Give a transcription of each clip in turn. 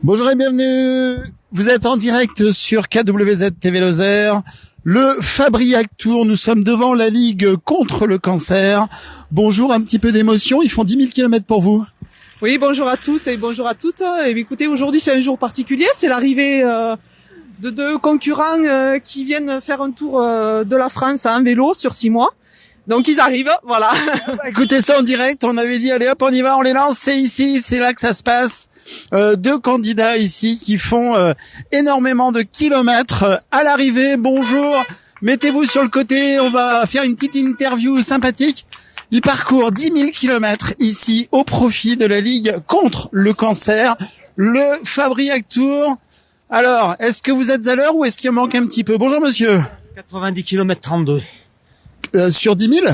Bonjour et bienvenue. Vous êtes en direct sur KWZ TV Lozère, le Fabriac Tour. Nous sommes devant la Ligue contre le cancer. Bonjour, un petit peu d'émotion. Ils font 10 000 km pour vous. Oui, bonjour à tous et bonjour à toutes. Et écoutez, aujourd'hui c'est un jour particulier. C'est l'arrivée de deux concurrents qui viennent faire un tour de la France en vélo sur 6 mois. Donc ils arrivent, voilà. Écoutez ça en direct. On avait dit allez hop, on y va, on les lance. C'est ici, c'est là que ça se passe. Deux candidats ici qui font énormément de kilomètres à l'arrivée. Bonjour, mettez-vous sur le côté, on va faire une petite interview sympathique. Ils parcourent 10 000 kilomètres ici au profit de la Ligue contre le cancer, le Fabriac Tour. Alors, est-ce que vous êtes à l'heure ou est-ce qu'il manque un petit peu? Bonjour monsieur. 90 km 32. Sur 10 000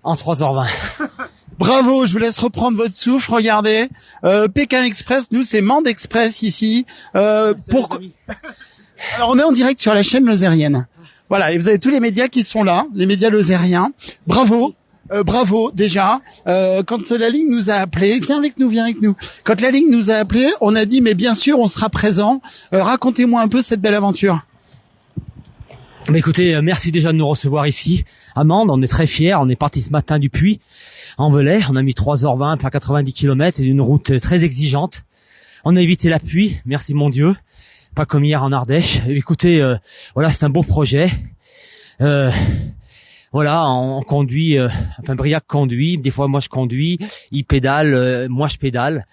En 3h20. Bravo, je vous laisse reprendre votre souffle, regardez. Pékin Express, nous c'est Mende Express ici. Alors on est en direct sur la chaîne lozérienne. Voilà, et vous avez tous les médias qui sont là, les médias lozériens. Bravo. Bravo déjà. Quand la Ligue nous a appelés, viens avec nous. Quand la Ligue nous a appelés, on a dit mais bien sûr on sera présent. Racontez-moi un peu cette belle aventure. Mais écoutez, merci déjà de nous recevoir ici à Mende. On est très fiers. On est parti ce matin du Puy en Velay. On a mis 3h20 pour faire 90 km. C'est une route très exigeante. On a évité la pluie. Merci mon Dieu. Pas comme hier en Ardèche. Écoutez, voilà, c'est un beau projet. Voilà, on conduit, Briac conduit, des fois moi je conduis, il pédale, moi je pédale,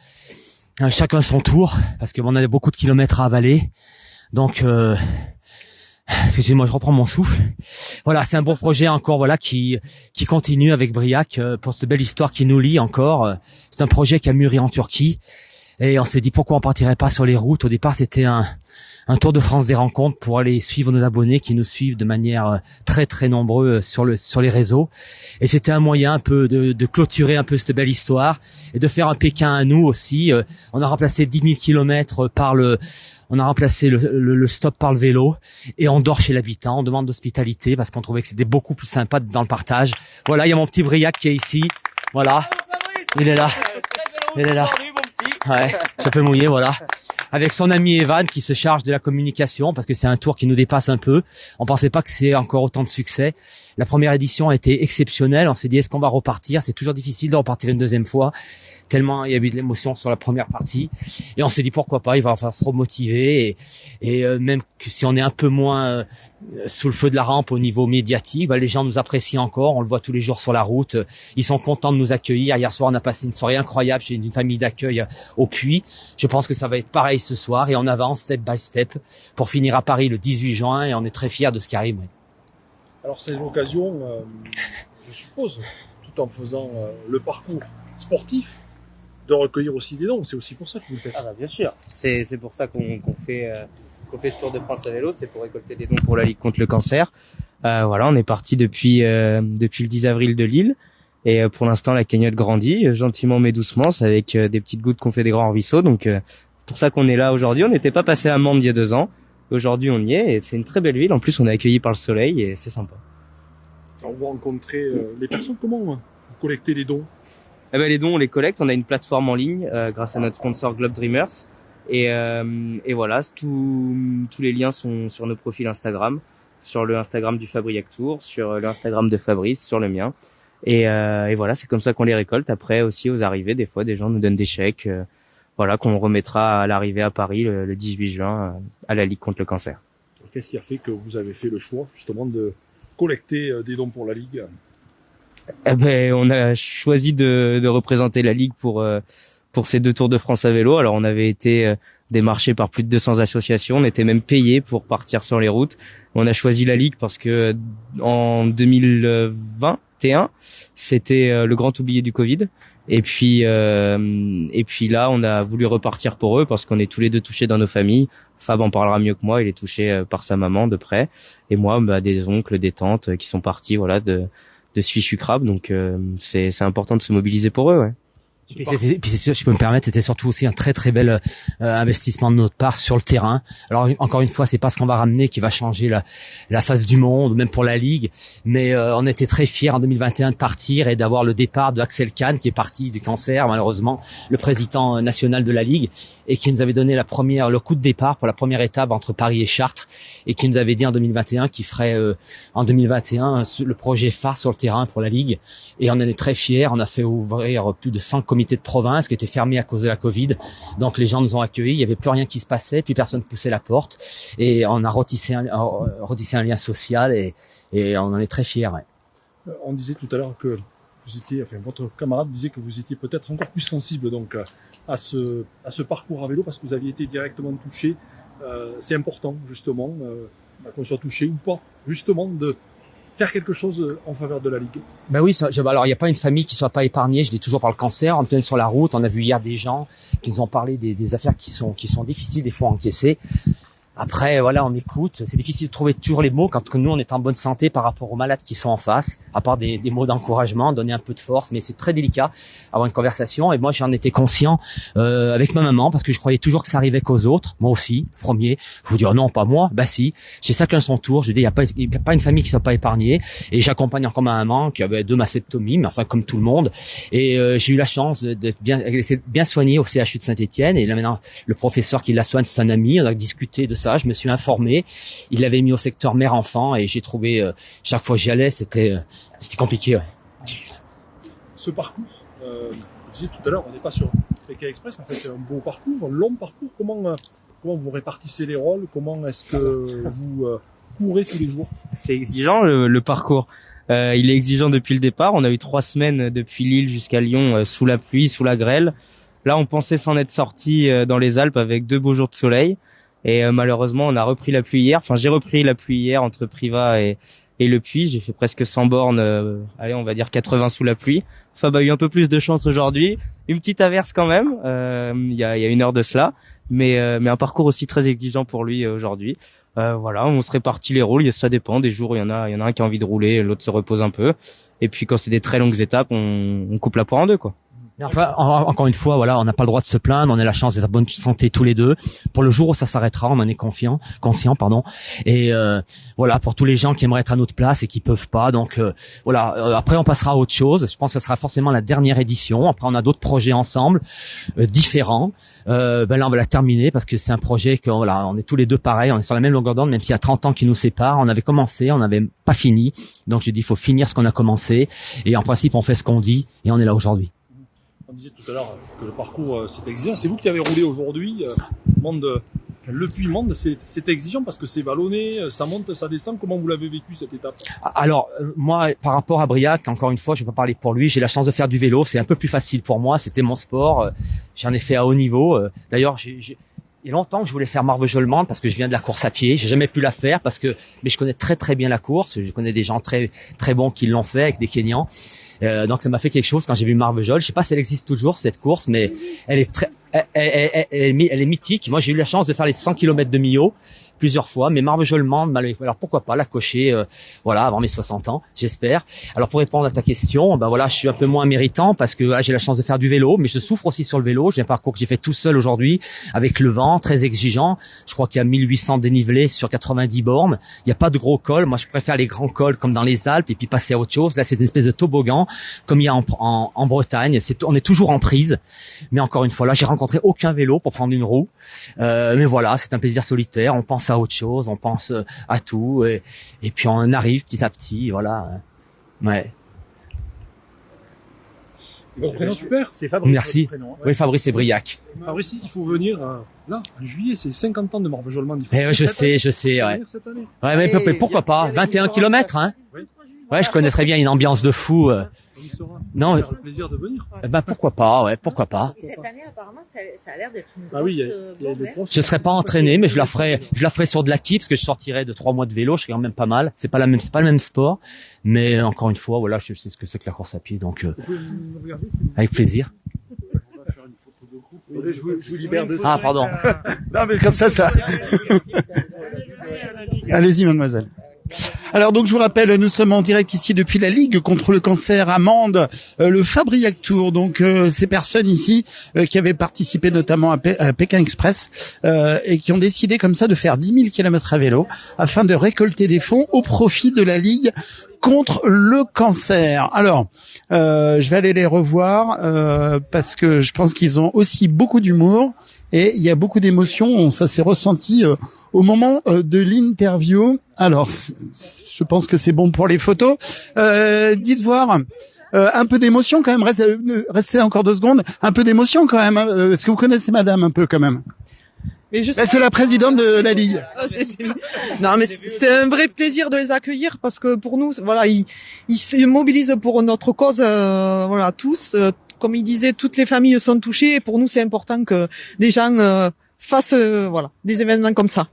chacun son tour, parce qu'on a beaucoup de kilomètres à avaler, donc excusez-moi, je reprends mon souffle. Voilà, c'est un beau projet encore, voilà, qui continue avec Briac pour cette belle histoire qui nous lie encore. C'est un projet qui a mûri en Turquie, et on s'est dit pourquoi on partirait pas sur les routes. Au départ, c'était un tour de France des rencontres pour aller suivre nos abonnés qui nous suivent de manière très très nombreux sur les réseaux, et c'était un moyen un peu de clôturer un peu cette belle histoire et de faire un Pékin à nous aussi. On a remplacé 10 000 kilomètres on a remplacé le stop par le vélo, et on dort chez l'habitant, on demande d'hospitalité parce qu'on trouvait que c'était beaucoup plus sympa dans le partage. Voilà, il y a mon petit Briac qui est ici, voilà, il est là, ouais, je peux mouiller, voilà. Avec son ami Evan qui se charge de la communication parce que c'est un tour qui nous dépasse un peu. On pensait pas que c'est encore autant de succès. La première édition a été exceptionnelle. On s'est dit est-ce qu'on va repartir? C'est toujours difficile de repartir une deuxième fois tellement il y a eu de l'émotion sur la première partie. Et on s'est dit pourquoi pas, il va falloir se remotiver et même que si on est un peu moins sous le feu de la rampe au niveau médiatique, les gens nous apprécient encore. On le voit tous les jours sur la route. Ils sont contents de nous accueillir. Hier soir, on a passé une soirée incroyable chez une famille d'accueil au Puy. Je pense que ça va être pareil ce soir et on avance step by step pour finir à Paris le 18 juin et on est très fiers de ce qui arrive. Oui. Alors c'est l'occasion, je suppose, tout en faisant le parcours sportif, de recueillir aussi des dons. C'est aussi pour ça que vous le faites. Ah bah bien sûr. C'est pour ça qu'on fait ce Tour de France à vélo, c'est pour récolter des dons pour la Ligue contre le cancer. Voilà, on est parti depuis le 10 avril de Lille, et pour l'instant la cagnotte grandit gentiment mais doucement. C'est avec des petites gouttes qu'on fait des grands ruisseaux. Donc pour ça qu'on est là aujourd'hui. On n'était pas passé à Mende il y a 2 ans. Aujourd'hui on y est, et c'est une très belle ville. En plus on est accueillis par le soleil et c'est sympa. Alors vous rencontrez les personnes, comment vous collectez les dons? Les dons on les collecte, on a une plateforme en ligne grâce à notre sponsor Globe Dreamers, et voilà, tous les liens sont sur nos profils Instagram, sur le Instagram du Fabriac Tour, sur le Instagram de Fabrice, sur le mien, et voilà, c'est comme ça qu'on les récolte. Après aussi aux arrivées, des fois des gens nous donnent des chèques, voilà, qu'on remettra à l'arrivée à Paris le 18 juin à la Ligue contre le cancer. Qu'est-ce qui a fait que vous avez fait le choix justement de collecter des dons pour la Ligue? On a choisi de représenter la Ligue pour ces 2 Tours de France à vélo. Alors on avait été démarché par plus de 200 associations, on était même payé pour partir sur les routes. On a choisi la Ligue parce que en 2021, c'était le grand oublié du Covid. Et puis là, on a voulu repartir pour eux parce qu'on est tous les deux touchés dans nos familles. Fab en parlera mieux que moi, il est touché par sa maman de près, et moi, des oncles, des tantes qui sont partis, voilà, de Suichu Crabe. Donc c'est important de se mobiliser pour eux, ouais. Puis, c'est sûr, si je peux me permettre, c'était surtout aussi un très très bel investissement de notre part sur le terrain. Alors encore une fois, c'est pas ce qu'on va ramener qui va changer la face du monde, même pour la Ligue, mais on était très fiers en 2021 de partir et d'avoir le départ de Axel Kahn qui est parti du cancer, malheureusement, le président national de la Ligue, et qui nous avait donné le coup de départ pour la première étape entre Paris et Chartres, et qui nous avait dit en 2021 qu'il ferait en 2021 le projet phare sur le terrain pour la Ligue, et on en est très fiers. On a fait ouvrir plus de 100 comités de province qui étaient fermés à cause de la Covid. Donc les gens nous ont accueillis, il y avait plus rien qui se passait, puis personne ne poussait la porte, et on a retissé un lien social, et on en est très fiers. Ouais. On disait tout à l'heure que vous étiez, enfin votre camarade disait que vous étiez peut-être encore plus sensible donc à ce parcours à vélo parce que vous aviez été directement touché. C'est important justement qu'on soit touché ou pas, justement de faire quelque chose en faveur de la Ligue. Ben oui, alors il n'y a pas une famille qui soit pas épargnée. Je dis toujours par le cancer. On est sur la route. On a vu hier des gens qui nous ont parlé des affaires qui sont difficiles des fois à encaisser. Après, voilà, on écoute. C'est difficile de trouver toujours les mots quand nous, on est en bonne santé par rapport aux malades qui sont en face, à part des mots d'encouragement, donner un peu de force, mais c'est très délicat avoir une conversation. Et moi, j'en étais conscient avec ma maman, parce que je croyais toujours que ça arrivait qu'aux autres. Moi aussi, premier. Je vous dis, oh non, pas moi. Bah si, chez chacun son tour. Je dis, il y a pas une famille qui soit pas épargnée. Et j'accompagne encore ma maman qui avait 2 mastectomies, mais enfin comme tout le monde. Et j'ai eu la chance d'être bien soignée au CHU de Saint-Étienne. Et là maintenant, le professeur qui la soigne, c'est un ami. On a discuté de ça. Je me suis informé. Il l'avait mis au secteur mère-enfant et j'ai trouvé chaque fois que j'y allais, c'était compliqué. Ouais. Ce parcours, je disais tout à l'heure, on n'est pas sur Pékin Express. En fait, c'est un beau parcours, un long parcours. Comment vous répartissez les rôles? Comment est-ce que vous courez tous les jours? C'est exigeant le parcours. Il est exigeant depuis le départ. On a eu 3 semaines depuis Lille jusqu'à Lyon sous la pluie, sous la grêle. Là, on pensait s'en être sorti dans les Alpes avec 2 beaux jours de soleil. Et malheureusement, on a repris la pluie hier. Enfin, j'ai repris la pluie hier entre Privas et le Puy. J'ai fait presque 100 bornes, on va dire 80 sous la pluie. Fab a eu un peu plus de chance aujourd'hui. Une petite averse quand même, il y a 1 heure de cela. Mais un parcours aussi très exigeant pour lui aujourd'hui. Voilà, on se répartit les rôles. Ça dépend. Des jours, il y en a un qui a envie de rouler, l'autre se repose un peu. Et puis quand c'est des très longues étapes, on coupe la poire en 2, quoi. Mais enfin, encore une fois, voilà, on n'a pas le droit de se plaindre. On a la chance d'être en bonne santé tous les deux. Pour le jour où ça s'arrêtera, on en est conscient, pardon. Et voilà, pour tous les gens qui aimeraient être à notre place et qui peuvent pas. Donc voilà. Après, on passera à autre chose. Je pense que ce sera forcément la dernière édition. Après, on a d'autres projets ensemble, différents. Là, on va la terminer parce que c'est un projet que voilà, on est tous les deux pareils. On est sur la même longueur d'onde, même s'il y a 30 ans qui nous séparent. On avait commencé, on n'avait pas fini. Donc, je dis, il faut finir ce qu'on a commencé. Et en principe, on fait ce qu'on dit et on est là aujourd'hui. On disait tout à l'heure que le parcours c'est exigeant. C'est vous qui avez roulé aujourd'hui. Le Puy-Monde, c'est exigeant parce que c'est vallonné, ça monte, ça descend. Comment vous l'avez vécu cette étape? Alors moi, par rapport à Briac, encore une fois, je ne vais pas parler pour lui. J'ai la chance de faire du vélo, c'est un peu plus facile pour moi. C'était mon sport. J'en ai fait à haut niveau. D'ailleurs, il y a longtemps que je voulais faire Marvejols-Mende parce que je viens de la course à pied. J'ai jamais pu la faire mais je connais très très bien la course. Je connais des gens très très bons qui l'ont fait avec des Kenyans. Donc ça m'a fait quelque chose quand j'ai vu Marvejols. Je sais pas si elle existe toujours cette course, mais elle est mythique. Moi j'ai eu la chance de faire les 100 km de Millau plusieurs fois, mais Marvejols-Mende, alors pourquoi pas la cocher, voilà, avant mes 60 ans, j'espère. Alors pour répondre à ta question, ben voilà, je suis un peu moins méritant parce que voilà, j'ai la chance de faire du vélo, mais je souffre aussi sur le vélo. J'ai un parcours que j'ai fait tout seul aujourd'hui, avec le vent, très exigeant. Je crois qu'il y a 1800 dénivelés sur 90 bornes. Il n'y a pas de gros cols. Moi, je préfère les grands cols comme dans les Alpes et puis passer à autre chose. Là, c'est une espèce de toboggan comme il y a en Bretagne. On est toujours en prise. Mais encore une fois, là, j'ai rencontré aucun vélo pour prendre une roue. Mais voilà, c'est un plaisir solitaire. On pense à autre chose, on pense à tout et puis on arrive petit à petit, voilà. Ouais. Votre prénom, super. C'est Fabrice. Merci. Prénom, ouais. Oui, Fabrice et Briac. Fabrice, il faut venir là en juillet, c'est 50 ans de Marvejols-Mende. Je sais, ouais. Cette année. Ouais, mais pourquoi pas 21 km, hein. Ouais, je connais très bien une ambiance de fou. Non, le plaisir de venir. Ben pourquoi pas, ouais, pourquoi pas. Et cette année, apparemment, ça a l'air d'être une grosse... Ah oui, il y a des grosses. Je serais pas entraîné, mais je la ferai sur de l'acquis parce que je sortirais de 3 mois de vélo, je serais quand même pas mal. C'est pas le même sport, mais encore une fois, voilà, je sais ce que c'est que la course à pied, donc Vous pouvez nous regarder, avec plaisir. on va faire une photo de groupe. Je vous libère de ça. Ah, pardon. Non, mais comme ça. Allez-y, mademoiselle. Alors donc je vous rappelle, nous sommes en direct ici depuis la Ligue contre le cancer à Mende, le Fabriac Tour. Donc ces personnes ici qui avaient participé notamment à Pékin Express et qui ont décidé comme ça de faire 10 000 km à vélo afin de récolter des fonds au profit de la Ligue contre le cancer. Alors, je vais aller les revoir parce que je pense qu'ils ont aussi beaucoup d'humour et il y a beaucoup d'émotions. Ça s'est ressenti au moment de l'interview. Alors, je pense que c'est bon pour les photos. Dites voir. Un peu d'émotion quand même. Restez encore 2 secondes. Un peu d'émotion quand même. Est-ce que vous connaissez madame un peu quand même? C'est la présidente de la Ligue. Non, mais c'est un vrai plaisir de les accueillir parce que pour nous, voilà, ils se mobilisent pour notre cause, voilà, tous. Comme il disait, toutes les familles sont touchées et pour nous, c'est important que des gens fassent, voilà, des événements comme ça.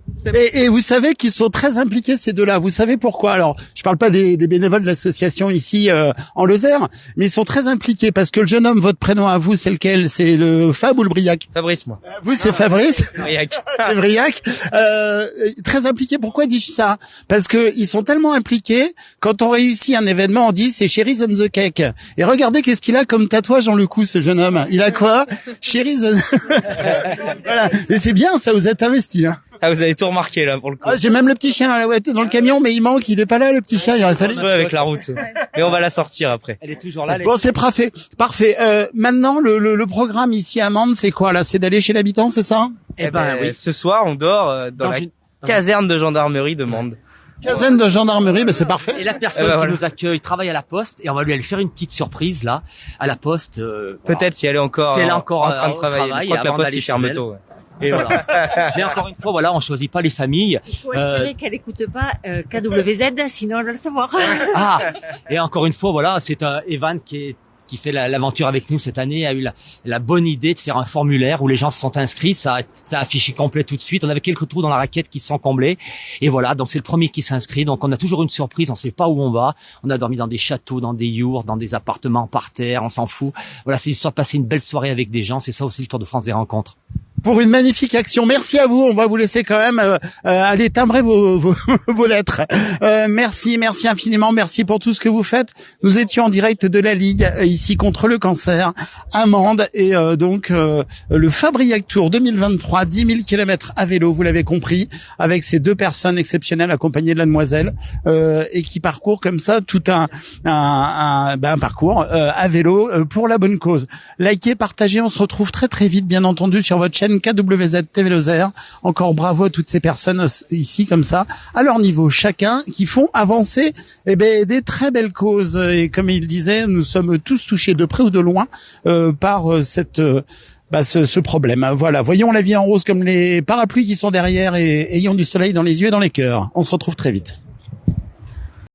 Et vous savez qu'ils sont très impliqués ces deux-là. Vous savez pourquoi? Alors, je parle pas des bénévoles de l'association ici en Lozère, mais ils sont très impliqués parce que le jeune homme, votre prénom à vous, c'est lequel? C'est le Fab ou le Briac? Fabrice, moi. Vous, c'est Fabrice. Briac. C'est Briac. Très impliqué. Pourquoi dis-je ça? Parce que ils sont tellement impliqués. Quand on réussit un événement, on dit c'est Cherries on the Cake. Et regardez qu'est-ce qu'il a comme tatouage dans le cou, ce jeune homme. Il a quoi? Cherries on... Voilà. Mais c'est bien, ça, vous êtes investi, hein. Ah, vous avez tout remarqué, là, pour le coup. Ah, j'ai même le petit chien dans le camion, mais il manque, il est pas là, le petit chien, il aurait fallu. On avec la route. Mais on va la sortir après. Elle est toujours là. Bon, c'est parfait. Parfait. Maintenant, le programme ici à Mende, c'est quoi, là? C'est d'aller chez l'habitant, c'est ça? Eh ben, oui. Ce soir, on dort dans la caserne de gendarmerie de Mende. Caserne de gendarmerie, ben c'est parfait. Et la personne qui nous accueille travaille à la poste et on va lui aller faire une petite surprise là à la poste. Peut-être si elle est encore, si elle est encore en train de travailler. Je crois que la poste il ferme tôt. Ouais. Et voilà. Mais encore une fois, voilà, on choisit pas les familles. Il faut espérer qu'elle écoute pas KWZ, sinon elle va le savoir. Ah. Et encore une fois, voilà, c'est Evan qui fait l'aventure avec nous cette année a eu la bonne idée de faire un formulaire où les gens se sont inscrits, ça a affiché complet tout de suite. On avait quelques trous dans la raquette qui se sont comblés et voilà, donc c'est le premier qui s'inscrit. Donc on a toujours une surprise, on sait pas où on va. On a dormi dans des châteaux, dans des yurts, dans des appartements par terre, on s'en fout. Voilà, c'est histoire de passer une belle soirée avec des gens, c'est ça aussi le Tour de France des rencontres. Pour une magnifique action. Merci à vous. On va vous laisser quand même aller timbrer vos lettres. Merci infiniment. Merci pour tout ce que vous faites. Nous étions en direct de la Ligue ici contre le cancer à Mende et donc le Fabriac Tour 2023, 10 000 km à vélo, vous l'avez compris, avec ces 2 personnes exceptionnelles accompagnées de la demoiselle et qui parcourent comme ça tout un parcours à vélo pour la bonne cause. Likez, partagez. On se retrouve très très vite, bien entendu, sur votre chaîne KWZ TV Lozère. Encore bravo à toutes ces personnes ici comme ça, à leur niveau chacun, qui font avancer des très belles causes. Et comme il disait, nous sommes tous touchés de près ou de loin par ce problème. Voilà, voyons la vie en rose comme les parapluies qui sont derrière et ayons du soleil dans les yeux et dans les cœurs. On se retrouve très vite.